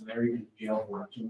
so they're even in jail for it.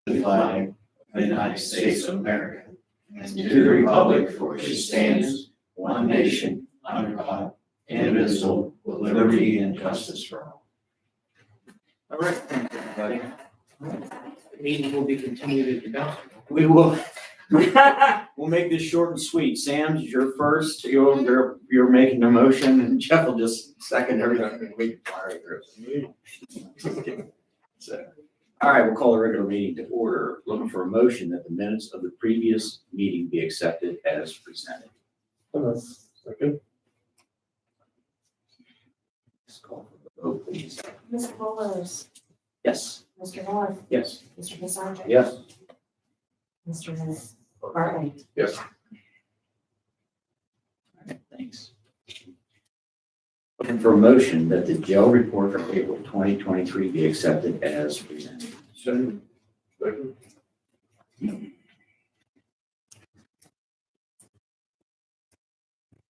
the flag of the United States of America, and to the republic for which it stands, one nation, under God, indivisible, with liberty and justice for all. All right, thank you, everybody. The meeting will be continued at the council. We will, we'll make this short and sweet. Sam, you're first. You're making the motion, and Jeff will just second everything. We can fire through. So, all right, we'll call the regular meeting to order. Looking for a motion that the minutes of the previous meeting be accepted as presented. Second. Let's call for the vote, please. Mr. Bowles, Yes. Mr. North, Yes. Mr. Cassandra. Yes. Mr. Bartley. Yes. All right, thanks. Looking for a motion that the jail report for April 2023 be accepted as presented. Second.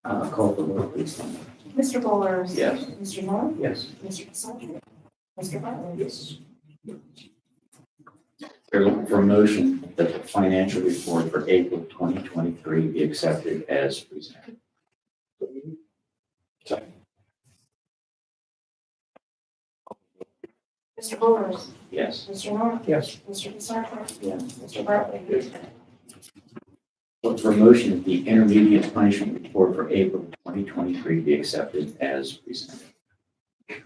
Call for the vote, please. Mr. Bowles. Yes. Mr. North, Yes. Mr. Cassandra. Mr. Bartley. Yes. They're looking for a motion that the financial report for April 2023 be accepted as presented. Mr. Bowles, Yes. Mr. North, Yes. Mr. Cassandra. Yes. Mr. Bartley. Look for a motion that the intermediate punishment report for April 2023 be accepted as presented.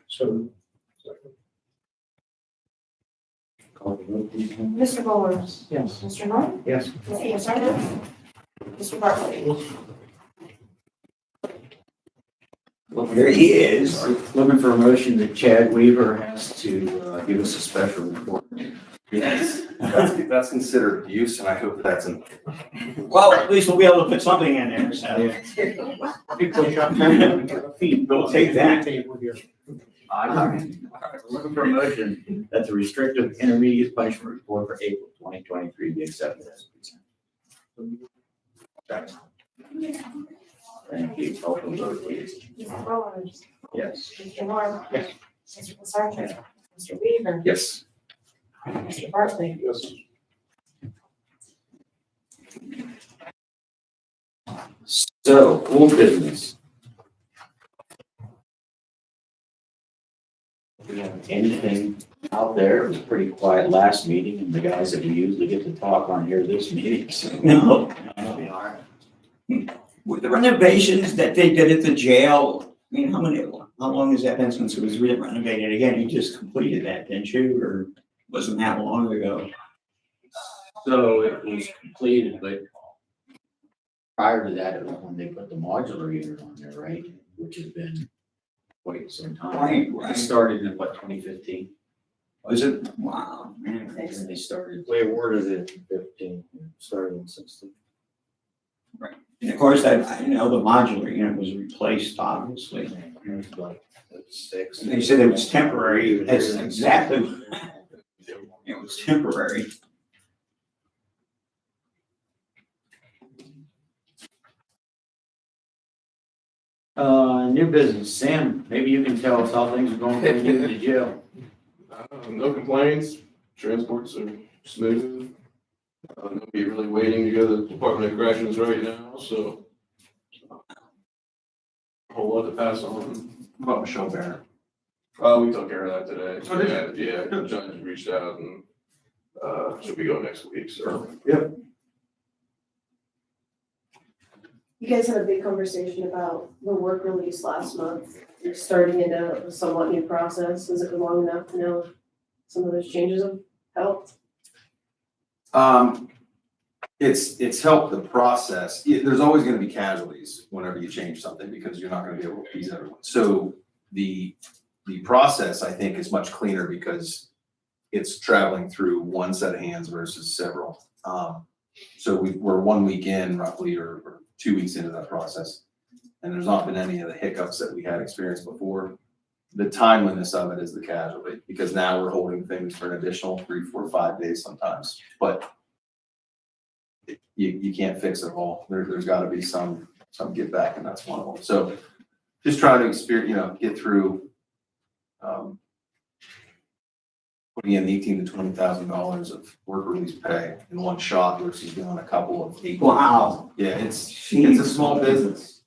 So. Call the vote, please. Mr. Bowles, Yes. Mr. North, Yes. Mr. Cassandra. Mr. Bartley. There he is. Looking for a motion that Chad Weaver has to give us a special report. Yes, that's considered abuse, and I hope that's an. Well, at least we'll be able to put something in there, so. We'll take that. Looking for a motion that the restrictive intermediate punishment report for April 2023 be accepted as presented. Thank you. Call for the vote, please. Mr. Bowles, Yes. Mr. North. Yes. Mr. Cassandra. Mr. Weaver. Yes. Mr. Bartley. Yes. So, old business. Do we have anything out there? It was pretty quiet last meeting, and the guys that we usually get to talk on here this meeting, so. No, That'll be all right. with the renovations that they did at the jail, I mean, how long has that been since it was renovated again? You just completed that, didn't you, or wasn't that long ago? So it was completed, but prior to that, it was when they put the modular unit on there, right? Which has been quite some time. Right. It started in what, 2015? Was it? Wow, man. And they started. We awarded it in 15, started in 16. And of course, I know the modular unit was replaced, obviously. It was like 6. They said it was temporary. That's exactly, it was temporary. New business. Sam, maybe you can tell us how things are going for you in the jail. No complaints, transports are smooth. Nobody really waiting to go to the Department of Corrections right now, so. A whole lot to pass on. About Michelle Barrett. We took care of that today. Oh, did you? Yeah, the judge reached out and, she'll be going next week, so. You guys had a big conversation about the work release last month. You're starting into a somewhat new process. Has it been long enough to know some of those changes have helped? It's helped the process. There's always gonna be casualties whenever you change something because you're not gonna be able to please everyone. So the process, I think, is much cleaner because it's traveling through one set of hands versus several. So we're 1 week in roughly, or 2 weeks into that process. And there's not been any of the hiccups that we had experienced before. The timeliness of it is the casualty, because now we're holding things for an additional 3, 4, 5 days sometimes, but you can't fix it all. There's gotta be some give back, and that's one of them. So just trying to get through, putting in $18,000 to $20,000 of work release pay in one shot versus doing a couple of 8. Wow. Yeah, it's a small business.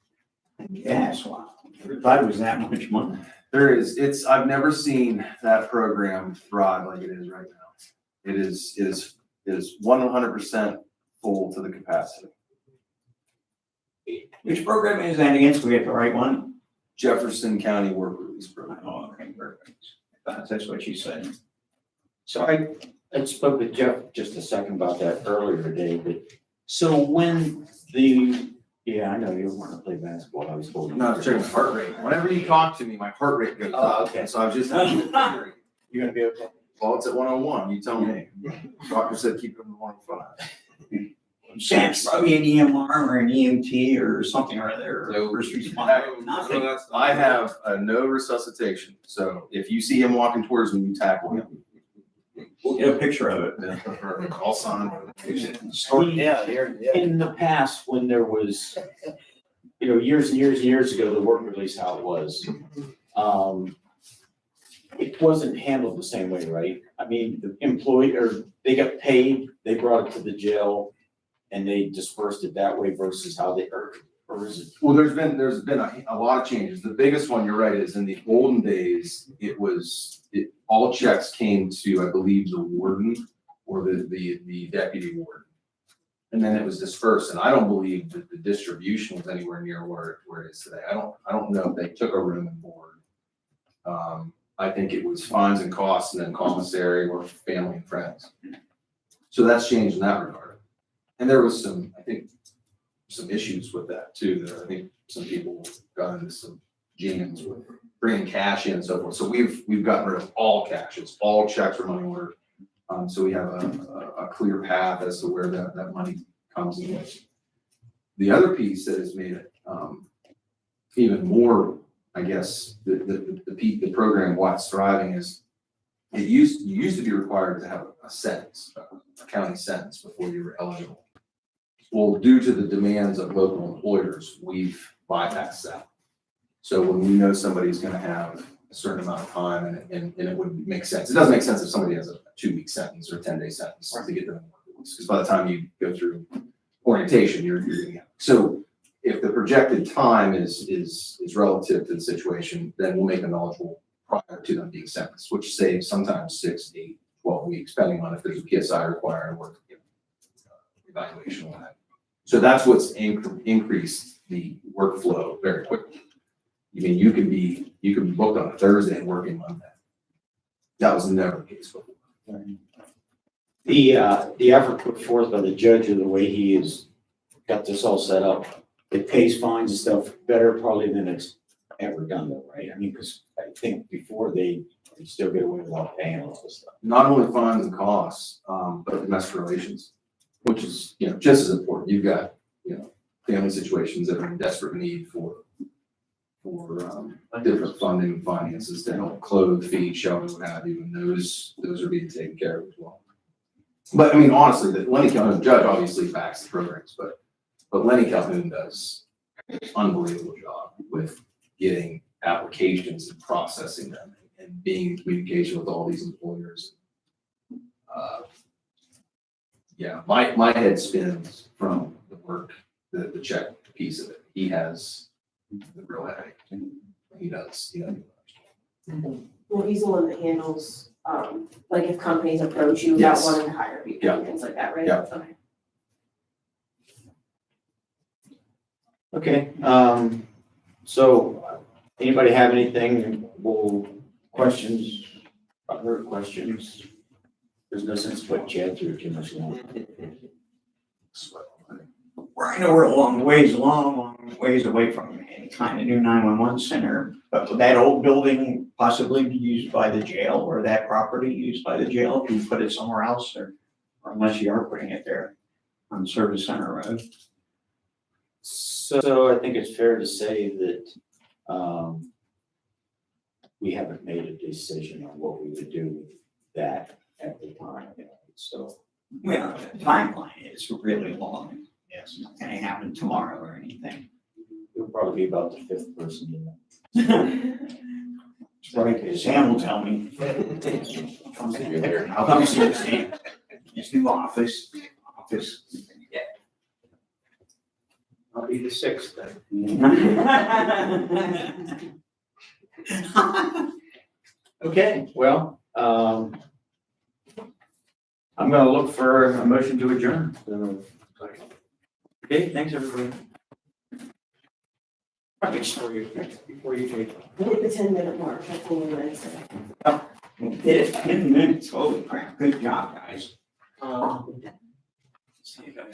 Yes, wow. I thought it was that much money. I've never seen that program thrive like it is right now. It is 100% full to the capacity. Which program is that against? We get the right one? Jefferson County Work Release Program. Oh, okay, perfect. That's what you said. So I spoke with Jeff just a second about that earlier today, but so when yeah, I know you want to play basketball, I was told. I'm not checking my heart rate. Whenever you talk to me, my heart rate goes Oh, up. okay. So I was just wondering. You're gonna be okay? Well, it's at 101, you tell me. Doctor said keep it at 105. Sam's probably an EMR or an EMT or something or other, No. or first responder. Nothing. I have no resuscitation, so if you see him walking towards me, you tackle him. We'll get a picture of it. Call sign. In the past, when there was, years and years and years ago, the work release, how it was, it wasn't handled the same way, right? I mean, the employee, or they got paid, they brought it to the jail, and they dispersed it that way versus how they, or is it? Well, there's been a lot of changes. The biggest one, you're right, is in the olden days, all checks came to, I believe, the warden or the deputy warden. And then it was dispersed, and I don't believe that the distribution was anywhere near where it is today. I don't know if they took a room and board. I think it was fines and costs and then commissary or family and friends. So that's changed in that regard. And there was some issues with that too, that I think some people got into some jams with bringing cash in and so forth. So we've gotten rid of all cash. It's all checks or money order. So we have a clear path as to where that money comes in. The other piece that has made it even more, I guess, the program, what's thriving is you used to be required to have a sentence, a county sentence before you were eligible. Well, due to the demands of local employers, we've bypassed that. So when we know somebody's gonna have a certain amount of time and it would make sense. It doesn't make sense if somebody has a 2-week sentence or a 10-day sentence to get them. Because by the time you go through orientation, you're getting out. So if the projected time is relative to the situation, then we'll make them eligible prior to them being sentenced, which saves sometimes 6, 8, 12 weeks, depending on if there's a PSI required or evaluation on that. So that's what's increased the workflow very quickly. I mean, you can be booked on a Thursday and working Monday. That was never the case before. The effort put forth by the judge or the way he has got this all set up, it pays fines and stuff better probably than it's ever done though, right? I mean, because I think before they still get away without paying all this stuff. Not only fines and costs, but domestic relations, which is, just as important. You've got, family situations that are in desperate need for different funding and finances to help clothe, feed, shelter, what have you, and those are being taken care of as well. But I mean, honestly, the Lenny Calhoun judge obviously backs the programs, but Lenny Calhoun does an unbelievable job with getting applications and processing them and being in communication with all these employers. My head spins from the work, the check piece of it. He has the real headache. He does. Well, he's the one that handles, like if companies approach you about Yes. wanting to hire people Yeah. and things like that, right? Yeah. Okay. Okay, so anybody have anything, questions, other questions? There's no sense putting Chad through too much longer. I know we're a long ways away from any kind of new 911 center, but would that old building possibly be used by the jail or that property used by the jail if you put it somewhere else or unless you are putting it there on Service Center Road? So I think it's fair to say that, we haven't made a decision on what we would do with that at the time, so. Well, the timeline is really long. It's not gonna happen tomorrow or anything. It'll probably be about the 5th person, That's right, 'cause Sam will tell me. I'll come see Sam. His new office. I'll be the sixth then. Okay, well, I'm gonna look for a motion to adjourn. Okay, thanks, everybody. Before you take. We hit the 10-minute mark, that's only Wednesday. We did it 10 minutes, holy crap, good job, guys. See you guys.